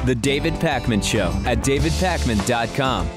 The David Pakman Show at davidpakman.com.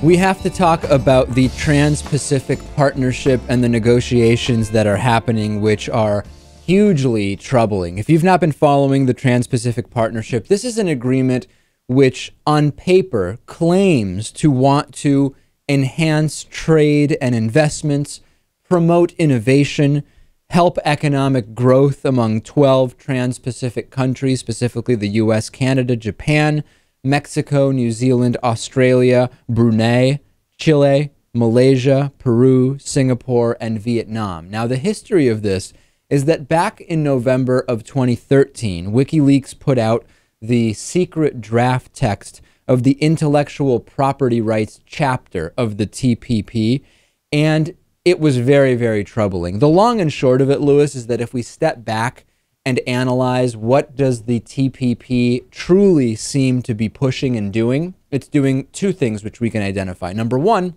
We have to talk about the Trans-Pacific Partnership and the negotiations that are happening, which are hugely troubling. If you've not been following the Trans-Pacific Partnership, this is an agreement which on paper claims to want to enhance trade and investments, promote innovation, help economic growth among 12 trans-Pacific countries, specifically the US, Canada, Japan, Mexico, New Zealand, Australia, Brunei, Chile, Malaysia, Peru, Singapore, and Vietnam. Now, the history of this is that back in November of 2013, WikiLeaks put out the secret draft text of the intellectual property rights chapter of the TPP, and it was very, very troubling. The long and short of it, Lewis, is that if we step back and analyze what does the TPP truly seem to be pushing and doing, it's doing two things which we can identify. Number one,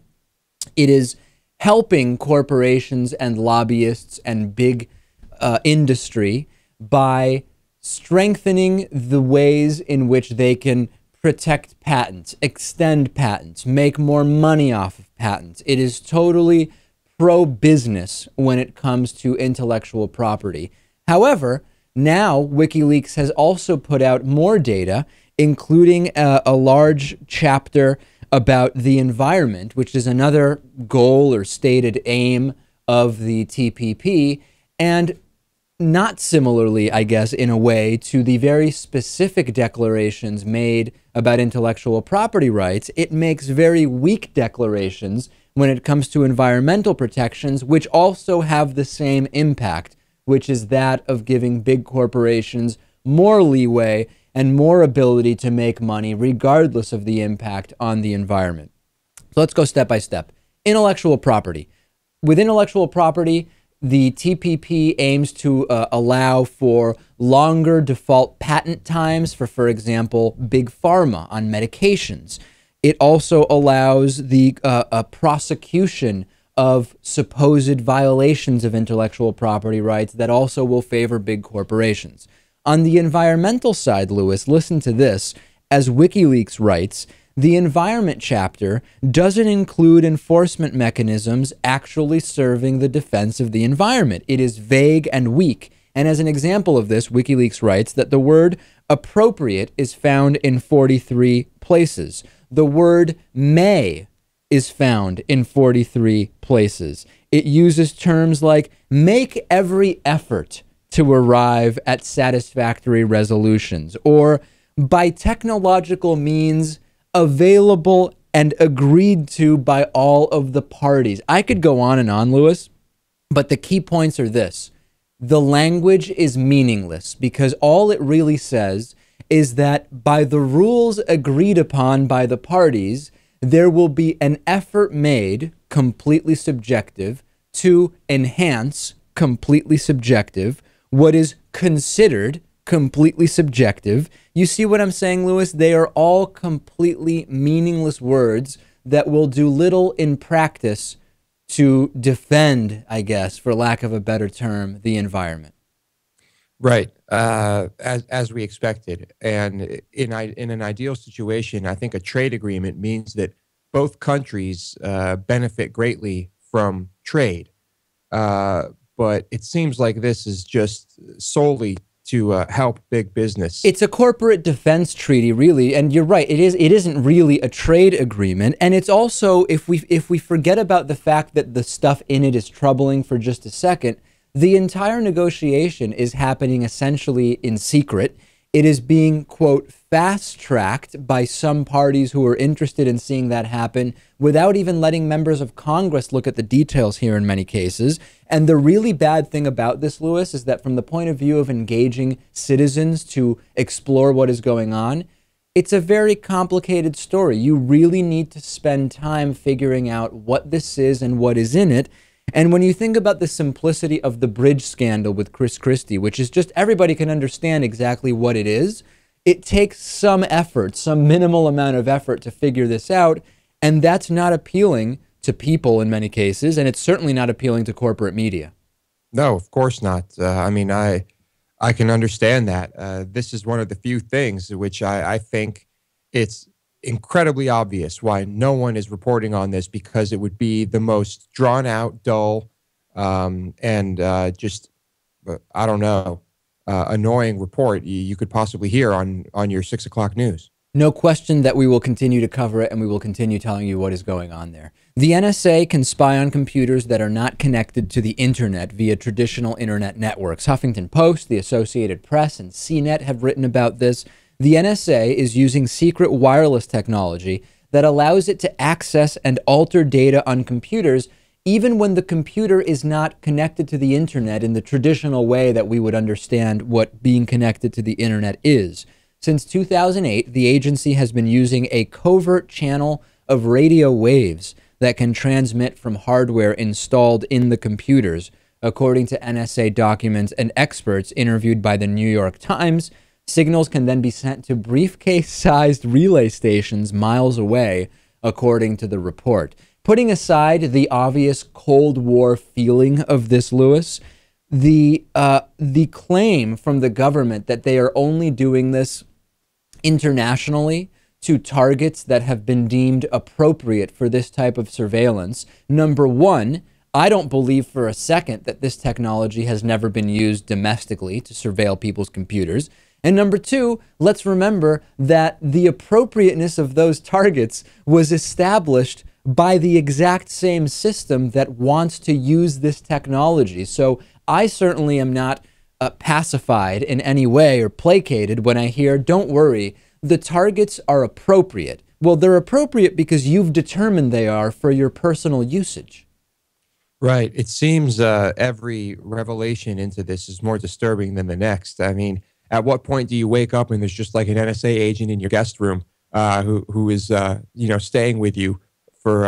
it is helping corporations and lobbyists and big industry by strengthening the ways in which they can protect patents, extend patents, make more money off of patents. It is totally pro-business when it comes to intellectual property. However, now WikiLeaks has also put out more data, including a large chapter about the environment, which is another goal or stated aim of the TPP, and not similarly, I guess, in a way, to the very specific declarations made about intellectual property rights. It makes very weak declarations when it comes to environmental protections, which also have the same impact, which is that of giving big corporations more leeway and more ability to make money regardless of the impact on the environment. So let's go step by step. Intellectual property. With intellectual property, the TPP aims to allow for longer default patent times for example, big pharma on medications. It also allows the prosecution of supposed violations of intellectual property rights that also will favor big corporations. On the environmental side, Lewis, listen to this. As WikiLeaks writes, the environment chapter doesn't include enforcement mechanisms actually serving the defense of the environment. It is vague and weak. And as an example of this, WikiLeaks writes that the word appropriate is found in 43 places. The word may is found in 43 places. It uses terms like make every effort to arrive at satisfactory resolutions, or by technological means available and agreed to by all of the parties. I could go on and on, Lewis, but the key points are this. The language is meaningless because all it really says is that by the rules agreed upon by the parties, there will be an effort made, completely subjective, to enhance, completely subjective, what is considered completely subjective. You see what I'm saying, Lewis? They are all completely meaningless words that will do little in practice to defend, I guess, for lack of a better term, the environment. Right, as we expected. And in an ideal situation, I think a trade agreement means that both countries benefit greatly from trade. But it seems like this is just solely to help big business. It's a corporate defense treaty, really, and you're right. It isn't really a trade agreement, and it's also, if we forget about the fact that the stuff in it is troubling for just a second, the entire negotiation is happening essentially in secret. It is being, quote, fast-tracked by some parties who are interested in seeing that happen without even letting members of Congress look at the details here in many cases. And the really bad thing about this, Lewis, is that from the point of view of engaging citizens to explore what is going on, it's a very complicated story. You really need to spend time figuring out what this is and what is in it. And when you think about the simplicity of the bridge scandal with Chris Christie, which is just everybody can understand exactly what it is, it takes some effort, some minimal amount of effort to figure this out, and that's not appealing to people in many cases, and it's certainly not appealing to corporate media. No, of course not. I mean, I can understand that. This is one of the few things which I think it's incredibly obvious why no one is reporting on this, because it would be the most drawn out, dull, and just I don't know, annoying report you could possibly hear on your 6 o'clock news. No question that we will continue to cover it, and we will continue telling you what is going on there. The NSA can spy on computers that are not connected to the internet via traditional internet networks. Huffington Post, the Associated Press, and CNET have written about this. The NSA is using secret wireless technology that allows it to access and alter data on computers even when the computer is not connected to the internet in the traditional way that we would understand what being connected to the internet is. Since 2008, the agency has been using a covert channel of radio waves that can transmit from hardware installed in the computers. According to NSA documents and experts interviewed by the New York Times, signals can then be sent to briefcase-sized relay stations miles away, according to the report. Putting aside the obvious Cold War feeling of this, Lewis, the claim from the government that they are only doing this internationally to targets that have been deemed appropriate for this type of surveillance. Number one, I don't believe for a second that this technology has never been used domestically to surveil people's computers. And number two, let's remember that the appropriateness of those targets was established by the exact same system that wants to use this technology. So I certainly am not pacified in any way or placated when I hear, don't worry, the targets are appropriate. Well, they're appropriate because you've determined they are for your personal usage. Right. It seems every revelation into this is more disturbing than the next. I mean, at what point do you wake up and there's just like an NSA agent in your guest room who is staying with you for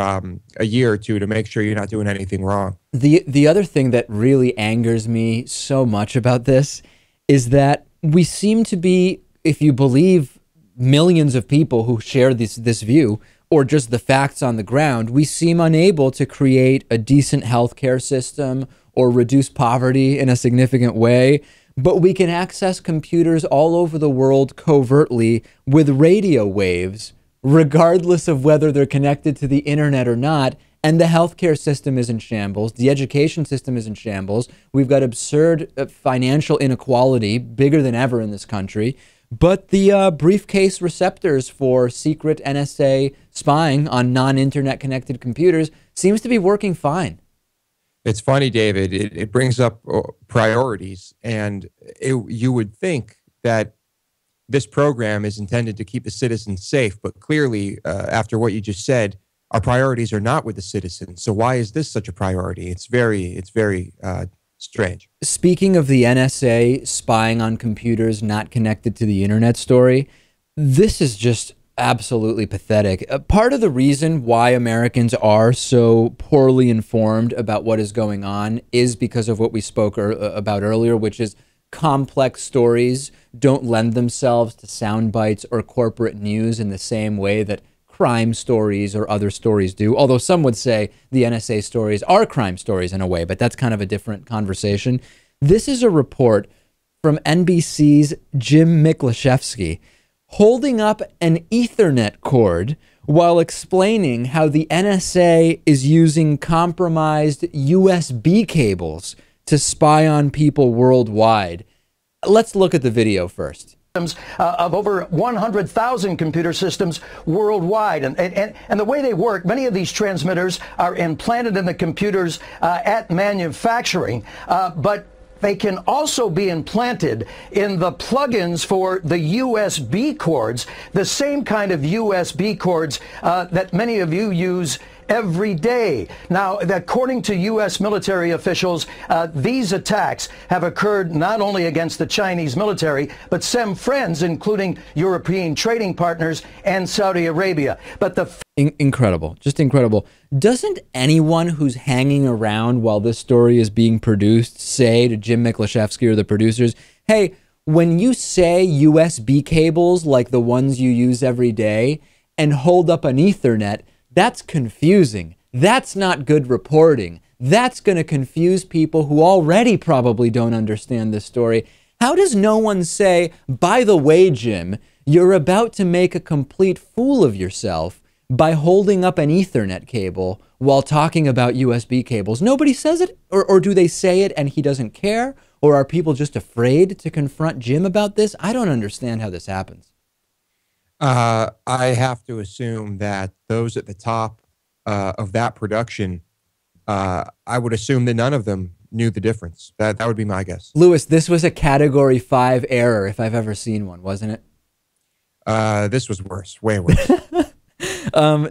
a year or two to make sure you're not doing anything wrong? The other thing that really angers me so much about this is that we seem to be, if you believe millions of people who share this view, or just the facts on the ground, we seem unable to create a decent healthcare system or reduce poverty in a significant way. But we can access computers all over the world covertly with radio waves, regardless of whether they're connected to the internet or not. And the healthcare system is in shambles. The education system is in shambles. We've got absurd financial inequality, bigger than ever in this country. But the briefcase receptors for secret NSA spying on non-internet connected computers seems to be working fine. It's funny, David. It brings up priorities, and you would think that this program is intended to keep the citizens safe, but clearly, after what you just said, our priorities are not with the citizens. So why is this such a priority? It's very strange. Speaking of the NSA spying on computers not connected to the internet story, this is just absolutely pathetic. Part of the reason why Americans are so poorly informed about what is going on is because of what we spoke about earlier, which is complex stories don't lend themselves to sound bites or corporate news in the same way that crime stories or other stories do. Although some would say the NSA stories are crime stories in a way, but that's kind of a different conversation. This is a report from NBC's Jim Miklashevsky holding up an Ethernet cord while explaining how the NSA is using compromised USB cables to spy on people worldwide. Let's look at the video first. Of over 100,000 computer systems worldwide. And the way they work, many of these transmitters are implanted in the computers at manufacturing, but they can also be implanted in the plugins for the USB cords, the same kind of USB cords that many of you use every day. Now, according to U.S. military officials, these attacks have occurred not only against the Chinese military, but some friends, including European trading partners and Saudi Arabia. But the incredible, just incredible. Doesn't anyone who's hanging around while this story is being produced say to Jim Miklashevsky or the producers, hey, when you say USB cables like the ones you use every day and hold up an Ethernet, that's confusing. That's not good reporting. That's going to confuse people who already probably don't understand this story. How does no one say, by the way, Jim, you're about to make a complete fool of yourself by holding up an Ethernet cable while talking about USB cables? Nobody says it, or do they say it and he doesn't care? Or are people just afraid to confront Jim about this? I don't understand how this happens. I have to assume that those at the top of that production, I would assume that none of them knew the difference. That would be my guess. Lewis, this was a Category 5 error if I've ever seen one, wasn't it? This was worse, way worse.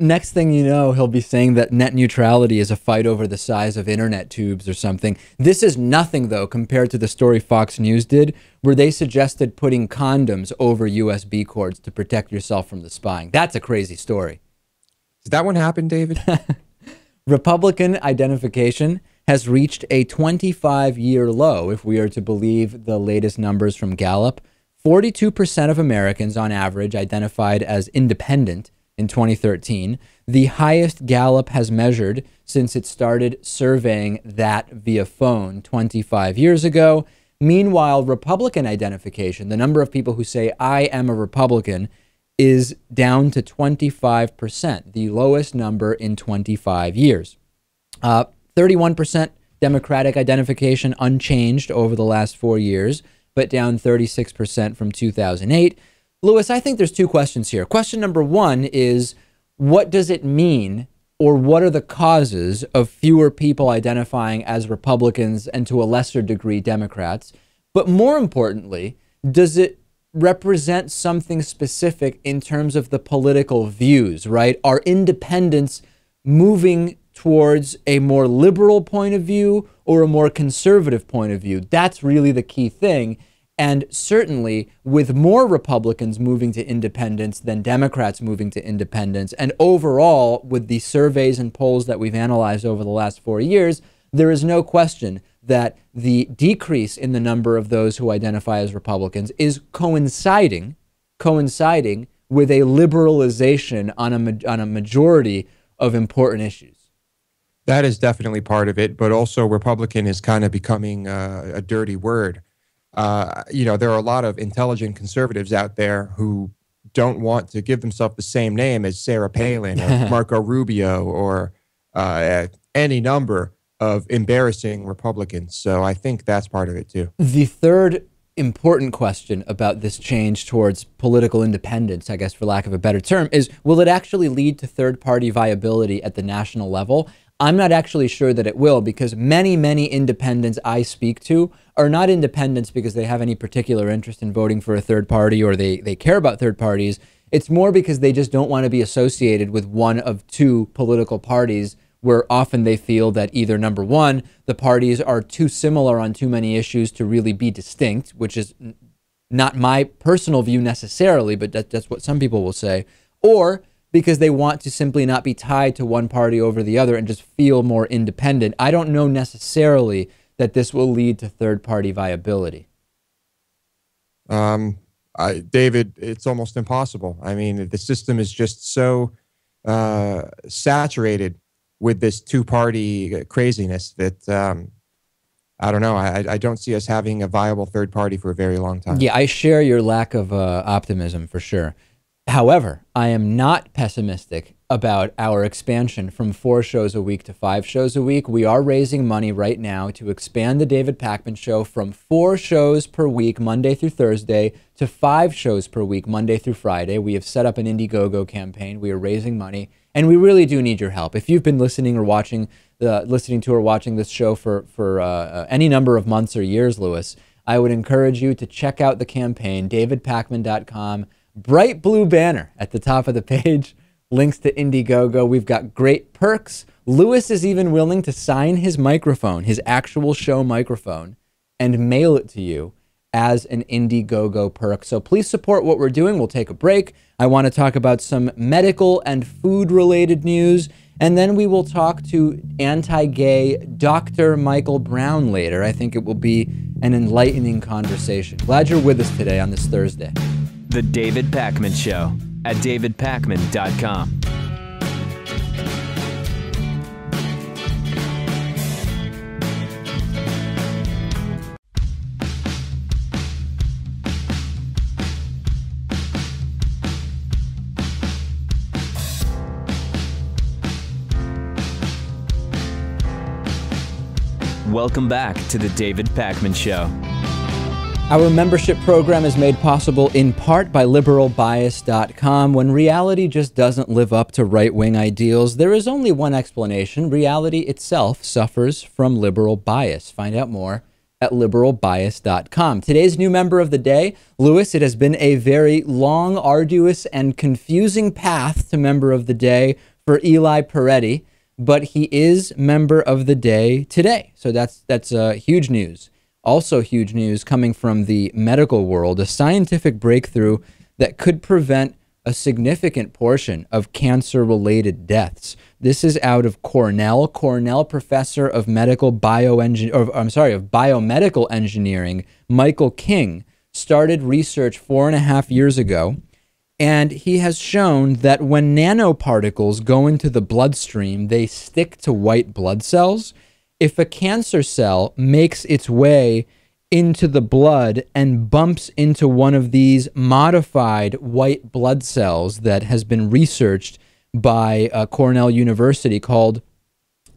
Next thing you know, he'll be saying that net neutrality is a fight over the size of internet tubes or something. This is nothing, though, compared to the story Fox News did, where they suggested putting condoms over USB cords to protect yourself from the spying. That's a crazy story. Did that one happen, David? Republican identification has reached a 25-year low, if we are to believe the latest numbers from Gallup. 42% of Americans, on average, identified as independent in 2013, the highest Gallup has measured since it started surveying that via phone 25 years ago. Meanwhile, Republican identification, the number of people who say, I am a Republican, is down to 25%, the lowest number in 25 years. 31% Democratic identification, unchanged over the last 4 years, but down 36% from 2008. Lewis, I think there's two questions here. Question number one is, what does it mean, or what are the causes of fewer people identifying as Republicans and to a lesser degree Democrats? But more importantly, does it represent something specific in terms of the political views, right? Are independents moving towards a more liberal point of view or a more conservative point of view? That's really the key thing. And certainly with more Republicans moving to independence than Democrats moving to independence, and overall with the surveys and polls that we've analyzed over the last 4 years, there is no question that the decrease in the number of those who identify as Republicans is coinciding with a liberalization on a majority of important issues. That is definitely part of it, but also Republican is kind of becoming a dirty word. There are a lot of intelligent conservatives out there who don't want to give themselves the same name as Sarah Palin or Marco Rubio or any number of embarrassing Republicans. So I think that's part of it too. The third important question about this change towards political independence, I guess for lack of a better term, is will it actually lead to third-party viability at the national level? I'm not actually sure that it will, because many, many independents I speak to are not independents because they have any particular interest in voting for a third party or they care about third parties. It's more because they just don't want to be associated with one of two political parties, where often they feel that either, number one, the parties are too similar on too many issues to really be distinct, which is not my personal view necessarily, but that's what some people will say, or because they want to simply not be tied to one party over the other and just feel more independent. I don't know necessarily that this will lead to third-party viability. David, it's almost impossible. I mean, the system is just so saturated with this two-party craziness that I don't know. I don't see us having a viable third party for a very long time. Yeah, I share your lack of optimism for sure. However, I am not pessimistic about our expansion from 4 shows a week to 5 shows a week. We are raising money right now to expand the David Pakman Show from 4 shows per week, Monday through Thursday, to 5 shows per week, Monday through Friday. We have set up an Indiegogo campaign. We are raising money, and we really do need your help. If you've been listening or watching this show for any number of months or years, Lewis, I would encourage you to check out the campaign, davidpakman.com. Bright blue banner at the top of the page, links to Indiegogo. We've got great perks. Lewis is even willing to sign his microphone, his actual show microphone, and mail it to you as an Indiegogo perk. So please support what we're doing. We'll take a break. I want to talk about some medical and food-related news, and then we will talk to anti-gay Dr. Michael Brown later. I think it will be an enlightening conversation. Glad you're with us today on this Thursday. The David Pakman Show at davidpakman.com. Welcome back to the David Pakman Show. Our membership program is made possible in part by liberalbias.com. When reality just doesn't live up to right-wing ideals, there is only one explanation. Reality itself suffers from liberal bias. Find out more at liberalbias.com. Today's new member of the day, Lewis. It has been a very long, arduous, and confusing path to member of the day for Eli Peretti, but he is member of the day today. So that's huge news. Also huge news coming from the medical world, a scientific breakthrough that could prevent a significant portion of cancer-related deaths. This is out of Cornell professor of biomedical engineering, Michael King, started research 4.5 years ago, and he has shown that when nanoparticles go into the bloodstream, they stick to white blood cells. If a cancer cell makes its way into the blood and bumps into one of these modified white blood cells that has been researched by Cornell University called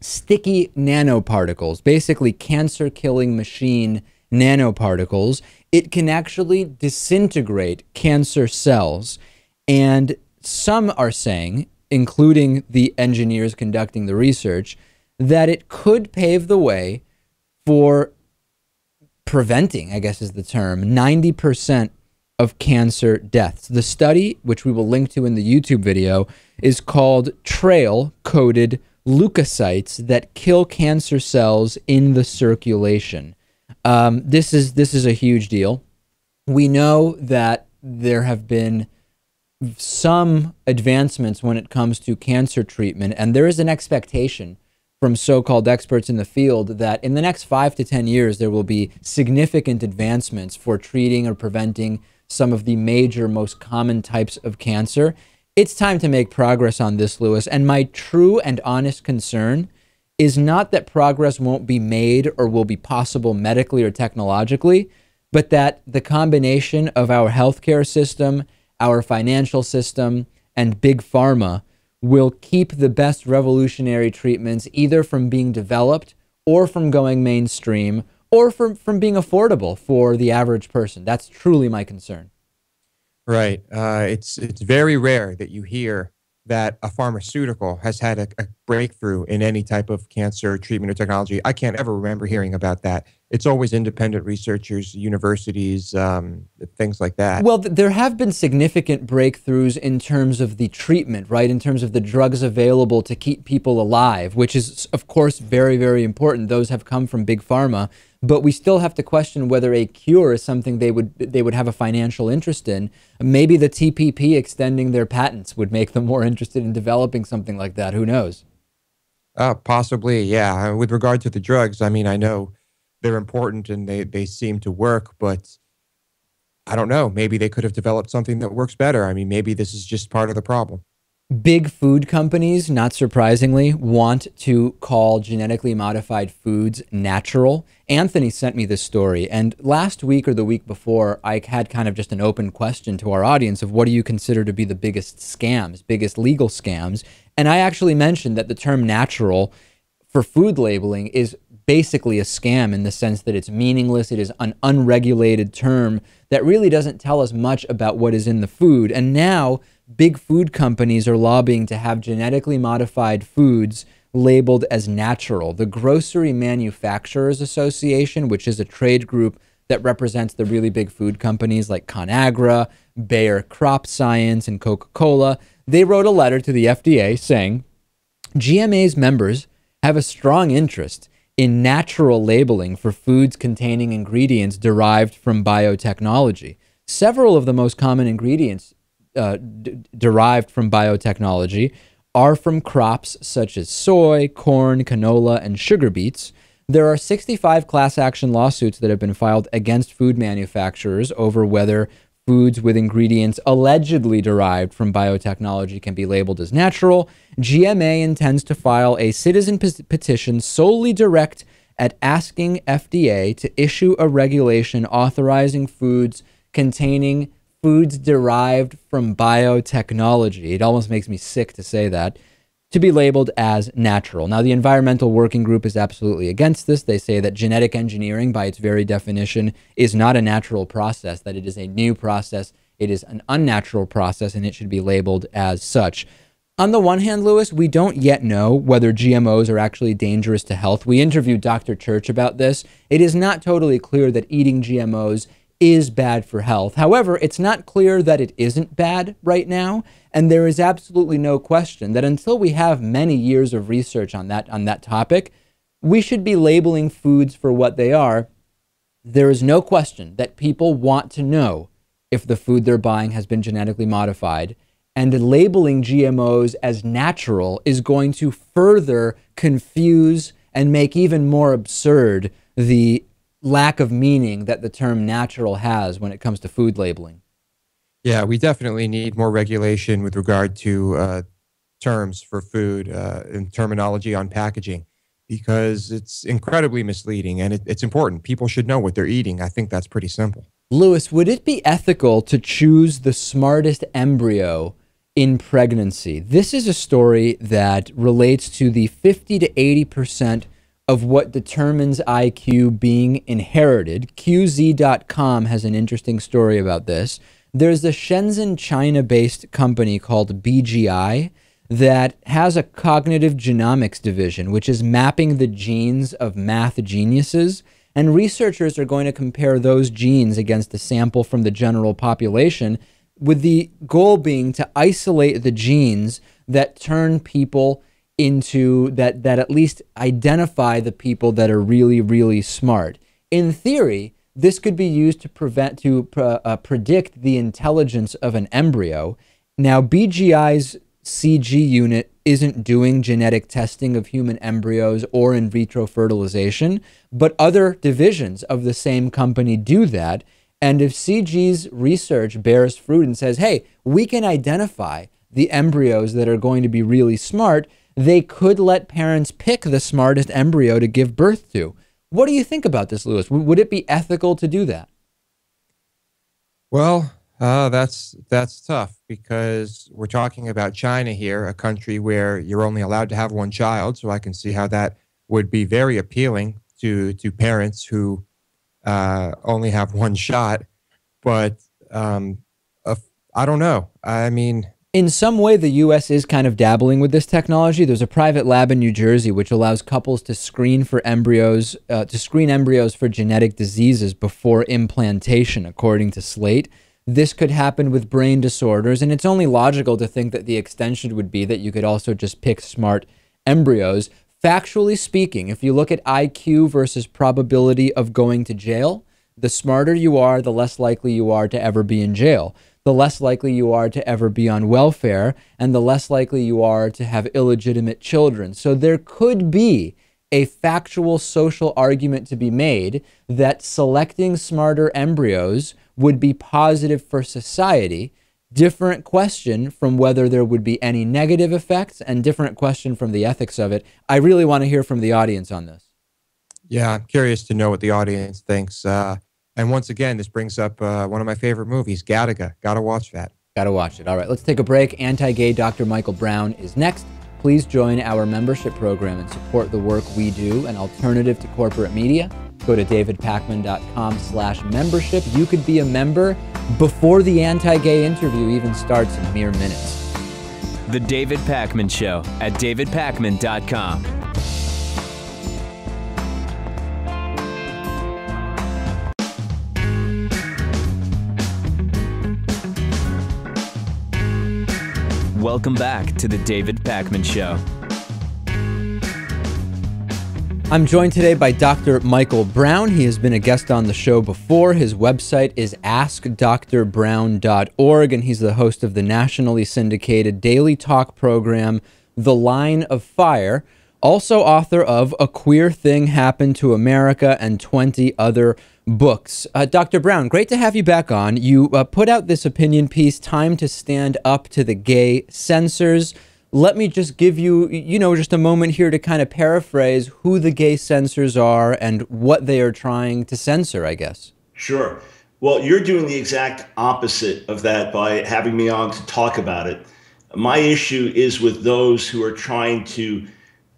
sticky nanoparticles, basically cancer-killing machine nanoparticles, it can actually disintegrate cancer cells. And some are saying, including the engineers conducting the research, that it could pave the way for preventing, I guess is the term, 90% of cancer deaths. The study, which we will link to in the YouTube video, is called Trail-Coated Leukocytes that kill cancer cells in the circulation. This is a huge deal. We know that there have been some advancements when it comes to cancer treatment, and there is an expectation from so-called experts in the field that in the next 5 to 10 years, there will be significant advancements for treating or preventing some of the major, most common types of cancer. It's time to make progress on this, Lewis. And my true and honest concern is not that progress won't be made or will be possible medically or technologically, but that the combination of our healthcare system, our financial system, and big pharma will keep the best revolutionary treatments either from being developed or from going mainstream or from being affordable for the average person. That's truly my concern. Right. It's very rare that you hear that a pharmaceutical has had a breakthrough in any type of cancer treatment or technology. I can't ever remember hearing about that. It's always independent researchers, universities, things like that. Well, there have been significant breakthroughs in terms of the treatment, right? In terms of the drugs available to keep people alive, which is, of course, very, very important. Those have come from big pharma. But we still have to question whether a cure is something they would have a financial interest in. Maybe the TPP extending their patents would make them more interested in developing something like that. Who knows? Possibly, yeah. With regard to the drugs, I mean, I know they're important and they seem to work, but I don't know. Maybe they could have developed something that works better. I mean, maybe this is just part of the problem. Big food companies, not surprisingly, want to call genetically modified foods natural. Anthony sent me this story, and last week or the week before, I had kind of just an open question to our audience of what do you consider to be the biggest scams, biggest legal scams? And I actually mentioned that the term natural for food labeling is basically a scam in the sense that it's meaningless. It is an unregulated term that really doesn't tell us much about what is in the food. And now big food companies are lobbying to have genetically modified foods labeled as natural. The Grocery Manufacturers Association, which is a trade group that represents the really big food companies like ConAgra, Bayer Crop Science, and Coca-Cola, they wrote a letter to the FDA saying, GMA's members have a strong interest in natural labeling for foods containing ingredients derived from biotechnology. Several of the most common ingredients derived from biotechnology are from crops such as soy, corn, canola, and sugar beets. There are 65 class action lawsuits that have been filed against food manufacturers over whether foods with ingredients allegedly derived from biotechnology can be labeled as natural. GMA intends to file a citizen petition solely direct at asking FDA to issue a regulation authorizing foods containing foods derived from biotechnology. It almost makes me sick to say that. to be labeled as natural. Now, the Environmental Working Group is absolutely against this. They say that genetic engineering, by its very definition, is not a natural process, that it is a new process, it is an unnatural process, and it should be labeled as such. On the one hand, Lewis, we don't yet know whether GMOs are actually dangerous to health. We interviewed Dr. Church about this. It is not totally clear that eating GMOs is bad for health. However, it's not clear that it isn't bad right now, and there is absolutely no question that until we have many years of research on that topic, we should be labeling foods for what they are. There is no question that people want to know if the food they're buying has been genetically modified, and labeling GMOs as natural is going to further confuse and make even more absurd the lack of meaning that the term natural has when it comes to food labeling. Yeah, we definitely need more regulation with regard to terms for food and terminology on packaging, because it's incredibly misleading, and it's important. People should know what they're eating. I think that's pretty simple. Lewis, would it be ethical to choose the smartest embryo in pregnancy? This is a story that relates to the 50 to 80% of what determines IQ being inherited. QZ.com has an interesting story about this. There's a Shenzhen, China-based company called BGI that has a cognitive genomics division, which is mapping the genes of math geniuses. And researchers are going to compare those genes against a sample from the general population, with the goal being to isolate the genes that turn people into, that at least identify the people that are really, really smart. In theory, this could be used to predict the intelligence of an embryo. Now, BGI's CG unit isn't doing genetic testing of human embryos or in vitro fertilization, but other divisions of the same company do that. And if CG's research bears fruit and says, hey, we can identify the embryos that are going to be really smart, they could let parents pick the smartest embryo to give birth to. What do you think about this, Lewis? Would it be ethical to do that? Well, that's tough, because we're talking about China here, a country where you're only allowed to have one child. So I can see how that would be very appealing to parents who only have one shot. But I don't know. I mean, in some way, the U.S. is kind of dabbling with this technology. There's a private lab in New Jersey which allows couples to screen for embryos, for genetic diseases before implantation, according to Slate. This could happen with brain disorders, and it's only logical to think that the extension would be that you could also just pick smart embryos. Factually speaking, if you look at IQ versus probability of going to jail, the smarter you are, the less likely you are to ever be in jail. The less likely you are to ever be on welfare, and the less likely you are to have illegitimate children. So there could be a factual social argument to be made that selecting smarter embryos would be positive for society. Different question from whether there would be any negative effects, and different question from the ethics of it. I really want to hear from the audience on this. Yeah, I'm curious to know what the audience thinks. And once again, this brings up one of my favorite movies, Gattaca. Gotta watch that. Gotta watch it. All right, let's take a break. Anti-gay Dr. Michael Brown is next. Please join our membership program and support the work we do, an alternative to corporate media. Go to davidpakman.com/membership. You could be a member before the anti-gay interview even starts in mere minutes. The David Pakman Show at davidpakman.com. Welcome back to the David Pakman Show. I'm joined today by Dr. Michael Brown. He has been a guest on the show before. His website is askdrbrown.org, and he's the host of the nationally syndicated daily talk program, The Line of Fire. Also author of A Queer Thing Happened to America and 20 other books. Dr. Brown, great to have you back on. You put out this opinion piece, Time to Stand Up to the Gay Censors. Let me just give you, just a moment here to kind of paraphrase who the gay censors are and what they are trying to censor, I guess. Sure. Well, you're doing the exact opposite of that by having me on to talk about it. My issue is with those who are trying to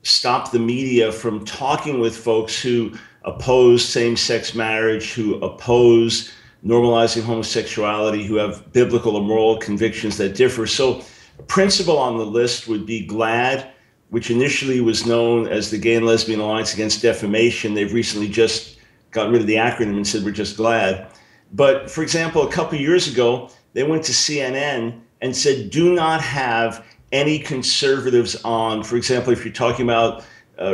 stop the media from talking with folks who oppose same-sex marriage, who oppose normalizing homosexuality, who have biblical or moral convictions that differ. So a principle on the list would be GLAAD, which initially was known as the Gay and Lesbian Alliance Against Defamation. They've recently just gotten rid of the acronym and said we're just GLAAD. But for example, a couple of years ago, they went to CNN and said, do not have any conservatives on. For example, if you're talking about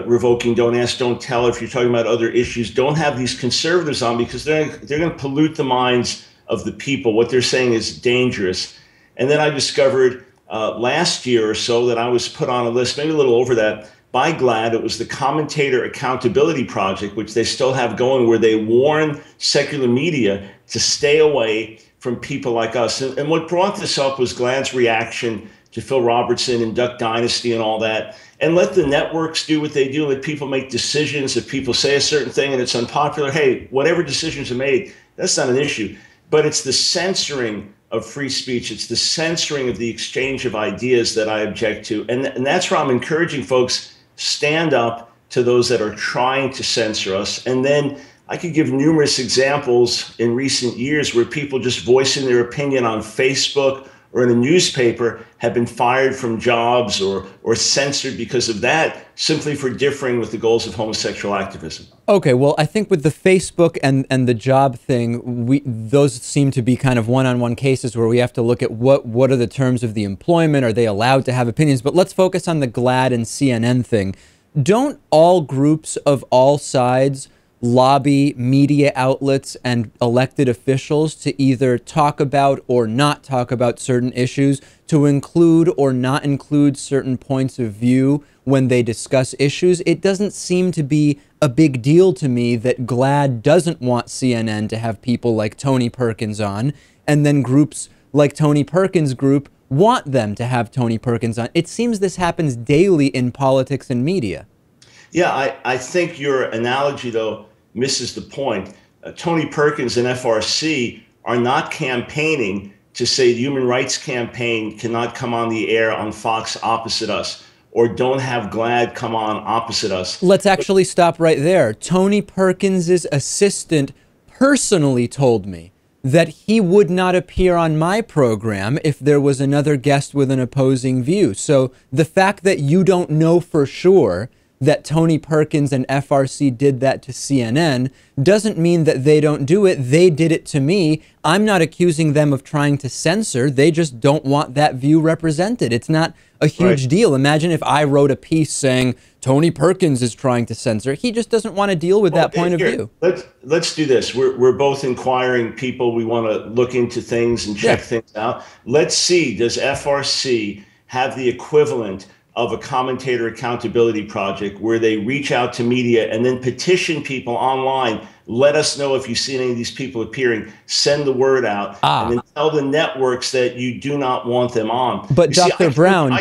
revoking Don't Ask, Don't Tell, if you're talking about other issues, don't have these conservatives on because they're going to pollute the minds of the people. What they're saying is dangerous. And then I discovered last year or so that I was put on a list, maybe a little over that, by GLAAD. It was the Commentator Accountability Project, which they still have going, where they warn secular media to stay away from people like us. And what brought this up was GLAAD's reaction to Phil Robertson and Duck Dynasty and all that. And let the networks do what they do. Let people make decisions. If people say a certain thing and it's unpopular, hey, whatever decisions are made, that's not an issue. But it's the censoring of free speech. It's the censoring of the exchange of ideas that I object to. And that's where I'm encouraging folks, stand up to those that are trying to censor us. And then I could give numerous examples in recent years where people just voicing their opinion on Facebook or in a newspaper have been fired from jobs or censored because of that, simply for differing with the goals of homosexual activism. Okay, well, I think with the Facebook and the job thing, those seem to be kind of one-on-one cases where we have to look at what are the terms of the employment, are they allowed to have opinions? But let's focus on the GLAAD and CNN thing. Don't all groups of all sides lobby media outlets and elected officials to either talk about or not talk about certain issues, to include or not include certain points of view when they discuss issues? It doesn't seem to be a big deal to me that GLAAD doesn't want CNN to have people like Tony Perkins on, and then groups like Tony Perkins' group want them to have Tony Perkins on. It seems this happens daily in politics and media. Yeah, I think your analogy, though, misses the point. Tony Perkins and FRC are not campaigning to say the Human Rights Campaign cannot come on the air on Fox opposite us, or don't have GLAAD come on opposite us. Let's actually stop right there. Tony Perkins' assistant personally told me that he would not appear on my program if there was another guest with an opposing view. So the fact that you don't know for sure that Tony Perkins and FRC did that to CNN doesn't mean that they don't do it. They did it to me. I'm not accusing them of trying to censor. They just don't want that view represented. It's not a huge deal. Imagine if I wrote a piece saying Tony Perkins is trying to censor. He just doesn't want to deal with that point of view. Let's do this. We're both inquiring people. We want to look into things and check things out. Let's see, does FRC have the equivalent of a Commentator Accountability Project where they reach out to media and then petition people online, let us know if you see any of these people appearing, send the word out, and then tell the networks that you do not want them on. But Dr. Brown,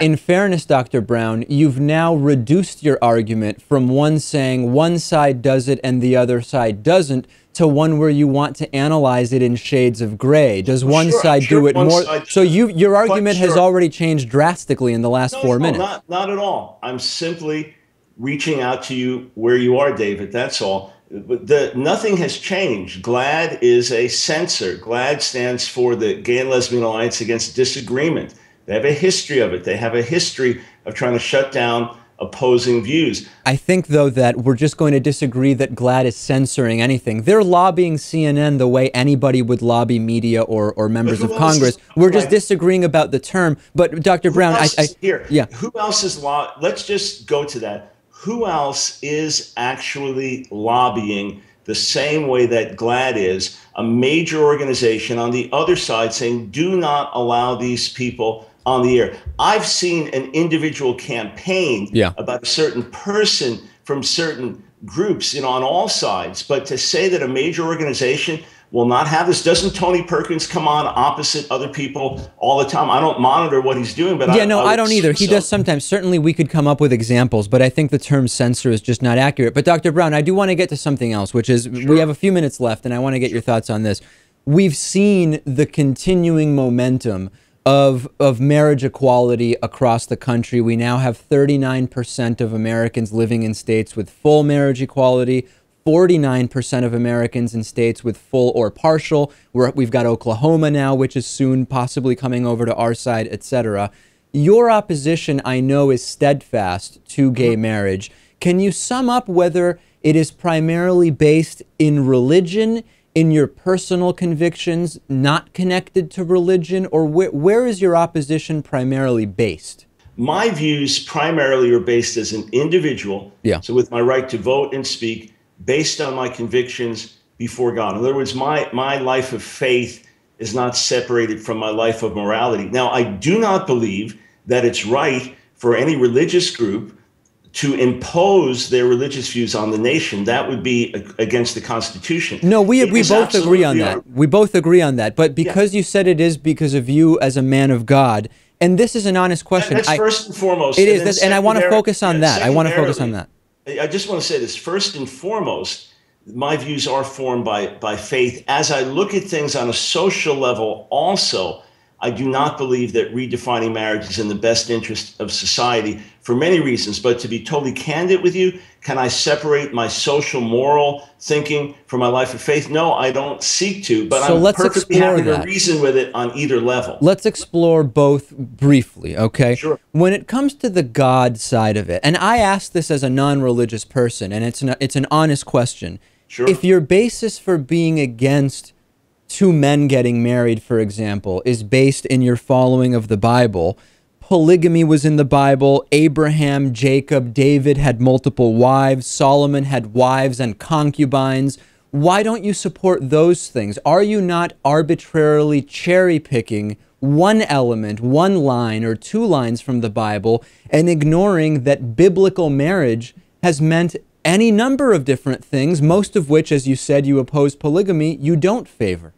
in fairness, Dr. Brown, you've now reduced your argument from one saying one side does it and the other side doesn't, to one where you want to analyze it in shades of gray. Does one side do it more? So your argument has already changed drastically in the last 4 minutes. Not at all. I'm simply reaching out to you where you are, David. That's all. Nothing has changed. GLAAD is a censor. GLAAD stands for the Gay and Lesbian Alliance Against Disagreement. They have a history of it. They have a history of trying to shut down opposing views. I think, though, that we're just going to disagree that GLAAD is censoring anything. They're lobbying CNN the way anybody would lobby media or members of Congress. We're just disagreeing about the term. But Dr. Brown, who else is let's just go to that. Who else is actually lobbying the same way that GLAAD is, a major organization on the other side saying, do not allow these people on the air? I've seen an individual campaign about a certain person from certain groups, on all sides. But to say that a major organization will not have this, doesn't Tony Perkins come on opposite other people all the time? I don't monitor what he's doing, but I don't either. He does sometimes. Certainly we could come up with examples, but I think the term censor is just not accurate. But Dr. Brown, I do want to get to something else, which is we have a few minutes left, and I want to get your thoughts on this. We've seen the continuing momentum of marriage equality across the country. We now have 39% of Americans living in states with full marriage equality, 49% of Americans in states with full or partial. We've got Oklahoma now, which is soon possibly coming over to our side, etc. Your opposition, I know, is steadfast to gay marriage. Can you sum up whether it is primarily based in religion, in your personal convictions, not connected to religion, or where is your opposition primarily based? My views primarily are based as an individual, so with my right to vote and speak, based on my convictions before God. In other words, my life of faith is not separated from my life of morality. Now, I do not believe that it's right for any religious group to impose their religious views on the nation. That would be against the Constitution. No, we both agree on that. We both agree on that. But because you said it is because of you as a man of God, and this is an honest question. That's first and foremost. It is, and I want to focus on that. I want to focus on that. I just want to say this. First and foremost, my views are formed by faith. As I look at things on a social level also, I do not believe that redefining marriage is in the best interest of society for many reasons. But to be totally candid with you, can I separate my social moral thinking from my life of faith? No, I don't seek to, but so I'm perfectly happy to reason with it on either level. Let's explore both briefly, okay? Sure. When it comes to the God side of it, and I ask this as a non-religious person, and it's an honest question. Sure. If your basis for being against two men getting married, for example, is based in your following of the Bible, polygamy was in the Bible, Abraham, Jacob, David had multiple wives, Solomon had wives and concubines. Why don't you support those things? Are you not arbitrarily cherry-picking one element, one line or two lines from the Bible and ignoring that biblical marriage has meant any number of different things, most of which, as you said, you oppose polygamy, you don't favor?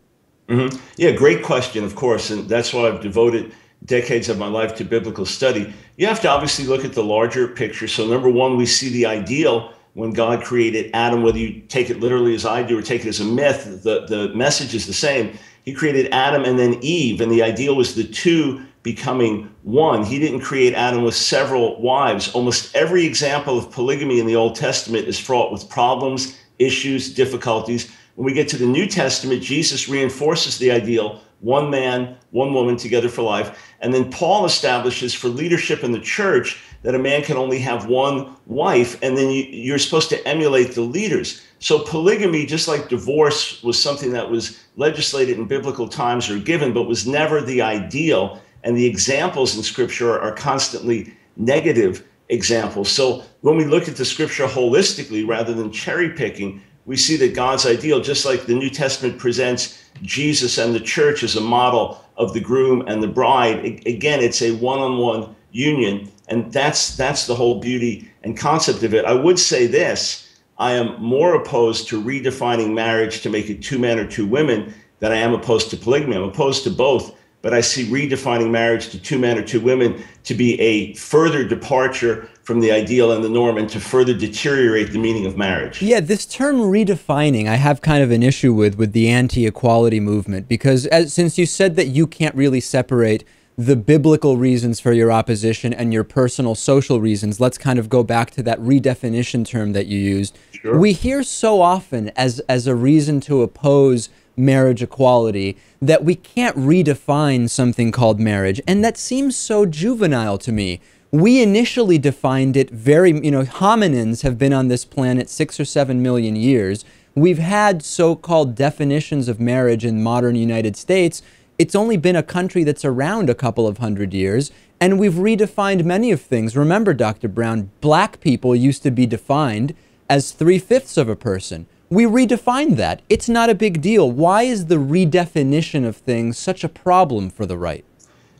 Mm-hmm. Yeah, great question, of course, and that's why I've devoted decades of my life to biblical study. You have to obviously look at the larger picture. So number one, we see the ideal when God created Adam, whether you take it literally as I do or take it as a myth, the message is the same. He created Adam and then Eve, and the ideal was the two becoming one. He didn't create Adam with several wives. Almost every example of polygamy in the Old Testament is fraught with problems, issues, difficulties. When we get to the New Testament, Jesus reinforces the ideal, one man, one woman together for life. And then Paul establishes for leadership in the church that a man can only have one wife, and then you're supposed to emulate the leaders. So polygamy, just like divorce, was something that was legislated in biblical times or given, but was never the ideal. And the examples in Scripture are constantly negative examples. So when we look at the Scripture holistically rather than cherry picking, we see that God's ideal, just like the New Testament presents Jesus and the church as a model of the groom and the bride. Again, it's a one-on-one union, and that's the whole beauty and concept of it. I would say this: I am more opposed to redefining marriage to make it two men or two women than I am opposed to polygamy. I'm opposed to both, but I see redefining marriage to two men or two women to be a further departure from the ideal and the norm, and to further deteriorate the meaning of marriage. Yeah, this term redefining, I have kind of an issue with the anti-equality movement, because since you said that you can't really separate the biblical reasons for your opposition and your personal social reasons, let's kind of go back to that redefinition term that you used. Sure. We hear so often as a reason to oppose marriage equality that we can't redefine something called marriage, and that seems so juvenile to me. We initially defined it hominins have been on this planet 6 or 7 million years. We've had so-called definitions of marriage in modern United States. It's only been a country that's around a couple of hundred years, and we've redefined many of things. Remember, Dr. Brown, black people used to be defined as 3/5 of a person. We redefined that. It's not a big deal. Why is the redefinition of things such a problem for the right?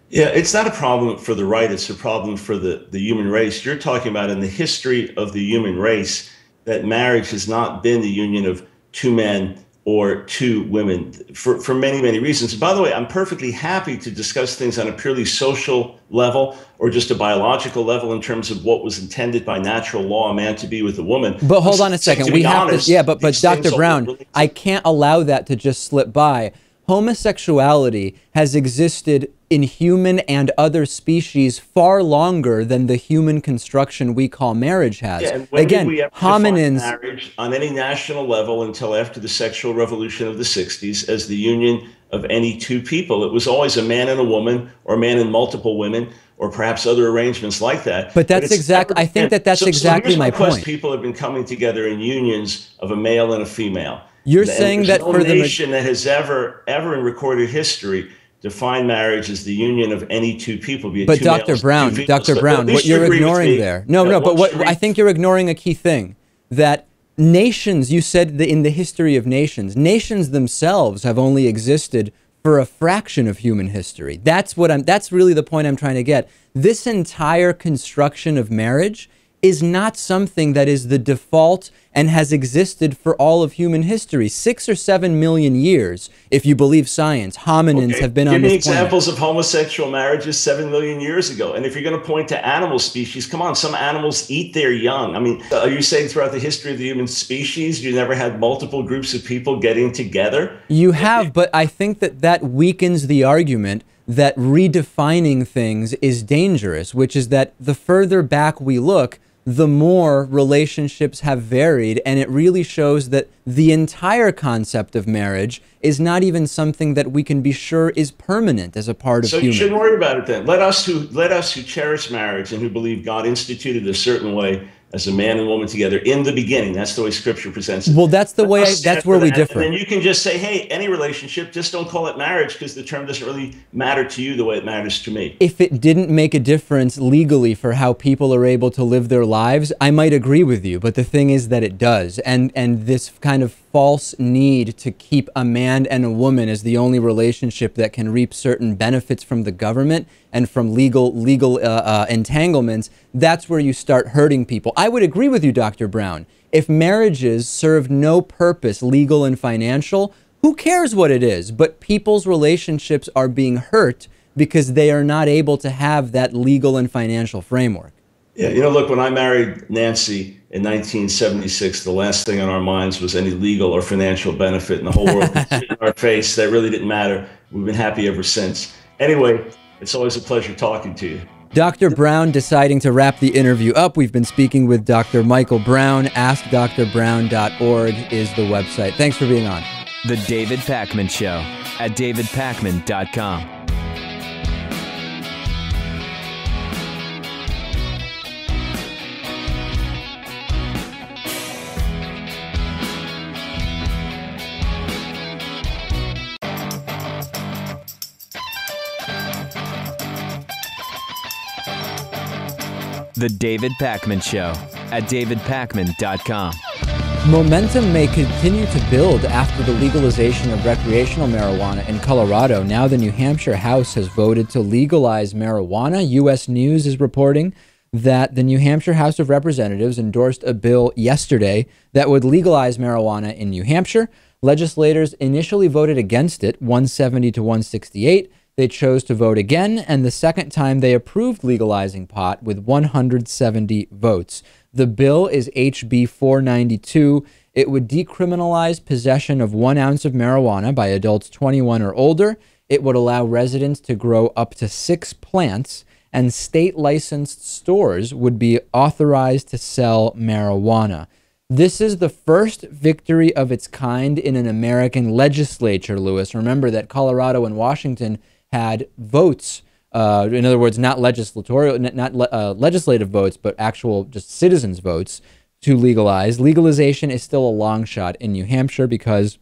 Yeah, it's not a problem for the right. It's a problem for the human race. You're talking about in the history of the human race that marriage has not been the union of two men or two women for many, many reasons. By the way, I'm perfectly happy to discuss things on a purely social level or just a biological level in terms of what was intended by natural law, a man to be with a woman. But hold on a second. We have to, yeah, but Dr. Brown, I can't allow that to just slip by. homosexuality has existed in human and other species far longer than the human construction we call marriage has. Yeah, and when Again, did we ever hominins. define marriage on any national level until after the sexual revolution of the 60s as the union of any two people? It was always a man and a woman, or a man and multiple women, or perhaps other arrangements like that. But that's exactly, I think that's exactly my point. People have been coming together in unions of a male and a female. You're saying that for the nation that has ever in recorded history defined marriage as the union of any two people. But Dr. Brown, what you're ignoring there. But what I think you're ignoring a key thing, that nations, you said that in the history of nations themselves have only existed for a fraction of human history. That's really the point I'm trying to get. This entire construction of marriage is not something that is the default and has existed for all of human history. 6 or 7 million years, if you believe science, hominins have been on this planet. Give me examples of homosexual marriages 7 million years ago. And if you're going to point to animal species, come on, some animals eat their young. I mean, are you saying throughout the history of the human species, you never had multiple groups of people getting together? You have, but I think that weakens the argument that redefining things is dangerous, which is that the further back we look, the more relationships have varied, and it really shows that the entire concept of marriage is not even something that we can be sure is permanent as a part of human. So you shouldn't worry about it then. Let us who cherish marriage and who believe God instituted a certain way as a man and woman together in the beginning. That's the way Scripture presents it. Well, that's the way. That's where we differ. And then you can just say, "Hey, any relationship, just don't call it marriage because the term doesn't really matter to you the way it matters to me." If it didn't make a difference legally for how people are able to live their lives, I might agree with you. But the thing is that it does, and this kind of false need to keep a man and a woman as the only relationship that can reap certain benefits from the government and from legal entanglements, that's where you start hurting people. I would agree with you, Dr. Brown. If marriages serve no purpose, legal and financial, who cares what it is? But people's relationships are being hurt because they are not able to have that legal and financial framework. Yeah, you know, look, when I married Nancy in 1976, the last thing on our minds was any legal or financial benefit, and the whole world was in our face. That really didn't matter. We've been happy ever since. Anyway, it's always a pleasure talking to you. Dr. Brown deciding to wrap the interview up. We've been speaking with Dr. Michael Brown. AskDrBrown.org is the website. Thanks for being on. The David Pakman Show at davidpakman.com. The David Pakman Show at davidpakman.com. Momentum may continue to build after the legalization of recreational marijuana in Colorado. Now the New Hampshire House has voted to legalize marijuana. U.S. News is reporting that the New Hampshire House of Representatives endorsed a bill yesterday that would legalize marijuana in New Hampshire. Legislators initially voted against it, 170 to 168. They chose to vote again, and the second time they approved legalizing pot with 170 votes. The bill is HB 492. It would decriminalize possession of 1 ounce of marijuana by adults 21 or older. It would allow residents to grow up to 6 plants, and state-licensed stores would be authorized to sell marijuana. This is the first victory of its kind in an American legislature, Lewis. Remember that Colorado and Washington had votes, in other words, not legislative votes, but actual just citizens' votes to legalize. Legalization is still a long shot in New Hampshire because,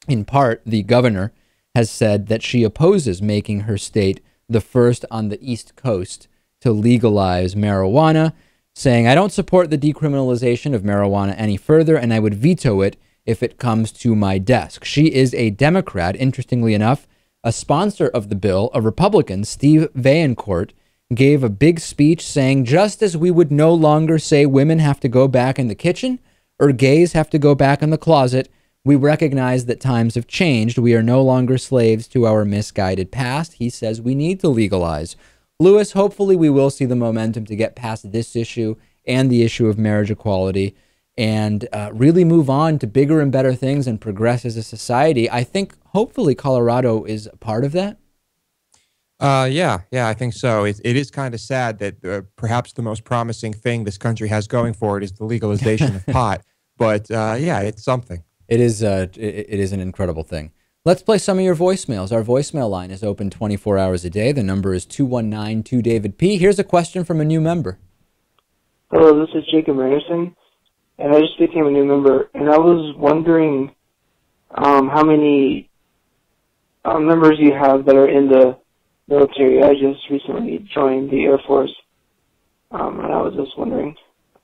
in part, the governor has said that she opposes making her state the first on the East Coast to legalize marijuana, saying, "I don't support the decriminalization of marijuana any further, and I would veto it if it comes to my desk." She is a Democrat, interestingly enough. A sponsor of the bill, a Republican, Steve Vaillancourt, gave a big speech saying, just as we would no longer say women have to go back in the kitchen or gays have to go back in the closet, we recognize that times have changed. We are no longer slaves to our misguided past. He says we need to legalize. Lewis, hopefully we will see the momentum to get past this issue and the issue of marriage equality. and really move on to bigger and better things and progress as a society. I think hopefully Colorado is a part of that. Yeah, I think so. It is kind of sad that perhaps the most promising thing this country has going for it is the legalization of pot. But yeah, it's something. It is an incredible thing. Let's play some of your voicemails. Our voicemail line is open 24 hours a day. The number is 219-2-DAVID-P. Here's a question from a new member. Hello, this is Jacob Anderson, and I just became a new member, and I was wondering how many members you have that are in the military. I just recently joined the Air Force, and I was just wondering.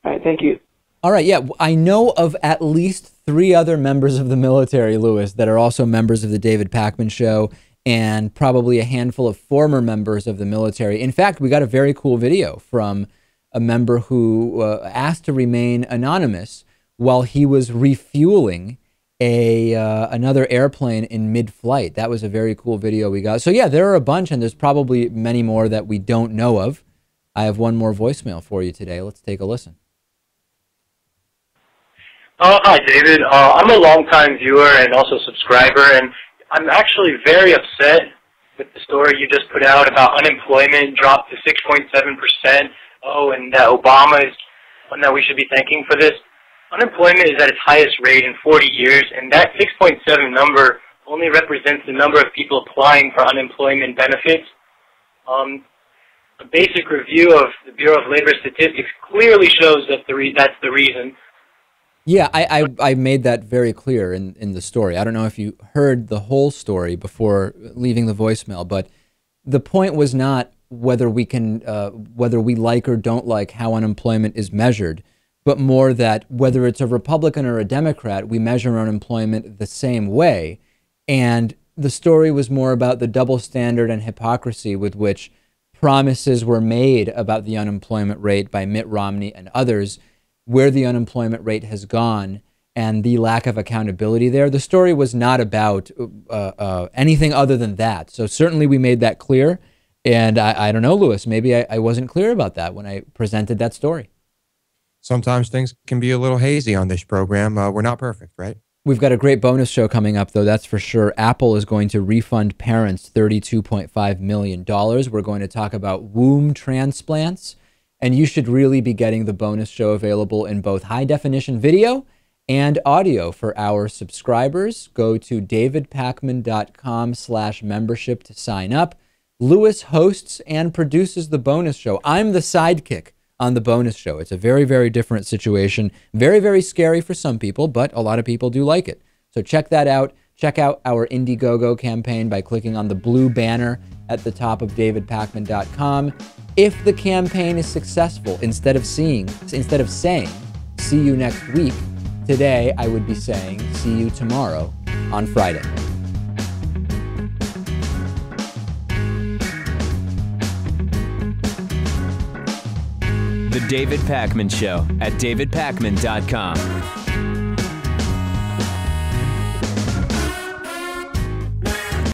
All right, thank you. All right, yeah, I know of at least 3 other members of the military, Lewis, that are also members of the David Pakman Show, and probably a handful of former members of the military. In fact, we got a very cool video from a member who asked to remain anonymous while he was refueling another airplane in mid-flight. That was a very cool video we got. So yeah, there are a bunch, and there's probably many more that we don't know of. I have one more voicemail for you today. Let's take a listen. Hi, David. I'm a longtime viewer and also subscriber, and I'm actually very upset with the story you just put out about unemployment dropped to 6.7%. Oh, and that Obama is one that we should be thanking for this. Unemployment is at its highest rate in 40 years, and that 6.7 number only represents the number of people applying for unemployment benefits. A basic review of the Bureau of Labor Statistics clearly shows that that's the reason. Yeah, I made that very clear in the story. I don't know if you heard the whole story before leaving the voicemail, but the point was not whether we like or don't like how unemployment is measured, but more that whether it's a Republican or a Democrat, we measure unemployment the same way. And the story was more about the double standard and hypocrisy with which promises were made about the unemployment rate by Mitt Romney and others, where the unemployment rate has gone, and the lack of accountability there. The story was not about anything other than that. So certainly we made that clear. And I don't know, Lewis, maybe I wasn't clear about that when I presented that story. Sometimes things can be a little hazy on this program. We're not perfect, right? We've got a great bonus show coming up, though, that's for sure. Apple is going to refund parents $32.5 million. We're going to talk about womb transplants. And you should really be getting the bonus show available in both high-definition video and audio for our subscribers. Go to davidpakman.com/membership to sign up. Lewis hosts and produces the bonus show. I'm the sidekick on the bonus show. It's a very, very different situation. Very, very scary for some people, but a lot of people do like it. So check that out. Check out our Indiegogo campaign by clicking on the blue banner at the top of davidpakman.com. If the campaign is successful, instead of saying, see you next week, today I would be saying, see you tomorrow on Friday. The David Pakman Show at davidpakman.com.